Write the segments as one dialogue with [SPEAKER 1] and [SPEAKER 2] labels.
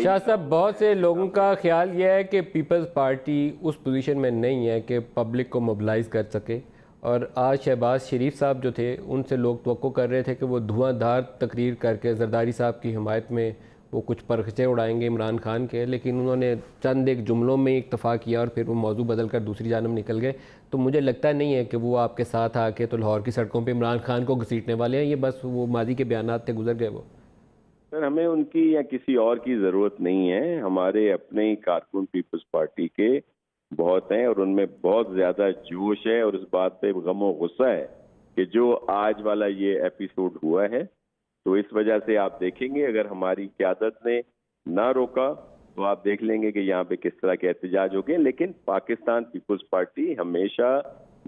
[SPEAKER 1] شاہ صاحب، بہت سے لوگوں کا خیال یہ ہے کہ پیپلز پارٹی اس پوزیشن میں نہیں ہے کہ پبلک کو موبلائز کر سکے، اور آج شہباز شریف صاحب جو تھے ان سے لوگ توقع کر رہے تھے کہ وہ دھواں دھار تقریر کر کے زرداری صاحب کی حمایت میں وہ کچھ پرخچے اڑائیں گے عمران خان کے، لیکن انہوں نے چند ایک جملوں میں اکتفا کیا اور پھر وہ موضوع بدل کر دوسری جانب نکل گئے۔ تو مجھے لگتا نہیں ہے کہ وہ آپ کے ساتھ آ کے تو لاہور کی سڑکوں پہ عمران خان کو گھسیٹنے والے ہیں، یہ بس وہ ماضی کے بیانات تھے، گزر گئے وہ۔
[SPEAKER 2] سر، ہمیں ان کی یا کسی اور کی ضرورت نہیں ہے۔ ہمارے اپنے ہی کارکن پیپلز پارٹی کے بہت ہیں، اور ان میں بہت زیادہ جوش ہے، اور اس بات پہ غم و غصہ ہے کہ جو آج والا یہ ایپیسوڈ ہوا ہے، تو اس وجہ سے آپ دیکھیں گے اگر ہماری قیادت نے نہ روکا تو آپ دیکھ لیں گے کہ یہاں پہ کس طرح کے احتجاج ہو گئے۔ لیکن پاکستان پیپلز پارٹی ہمیشہ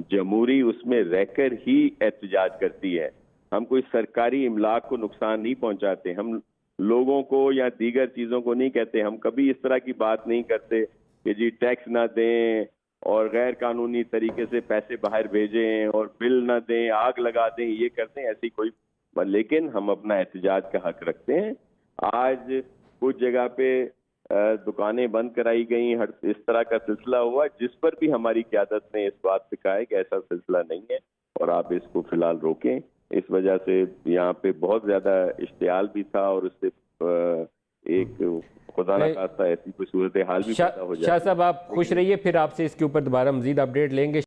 [SPEAKER 2] جمہوری اس میں رہ کر ہی احتجاج کرتی ہے۔ ہم کوئی سرکاری املاک کو نقصان نہیں پہنچاتے، ہم لوگوں کو یا دیگر چیزوں کو نہیں کہتے، ہم کبھی اس طرح کی بات نہیں کرتے کہ جی ٹیکس نہ دیں اور غیر قانونی طریقے سے پیسے باہر بھیجیں اور بل نہ دیں، آگ لگا دیں، یہ کرتے ہیں ایسی کوئی، لیکن ہم اپنا احتجاج کا حق رکھتے ہیں۔ آج کچھ جگہ پہ دکانیں بند کرائی گئیں، اس طرح کا سلسلہ ہوا جس پر بھی ہماری قیادت نے اس بات پہ کہا ہے کہ ایسا سلسلہ نہیں ہے اور آپ اس کو فی الحال روکیں۔ اس وجہ سے یہاں پہ بہت زیادہ اشتعال بھی تھا، اور اس سے ایک خدا نہ خواستہ ایسی کوئی صورتحال بھی پیدا ہو جاتی ہے۔
[SPEAKER 1] شاہ صاحب، آپ خوش رہیے، پھر آپ سے اس کے اوپر دوبارہ مزید اپڈیٹ لیں گے۔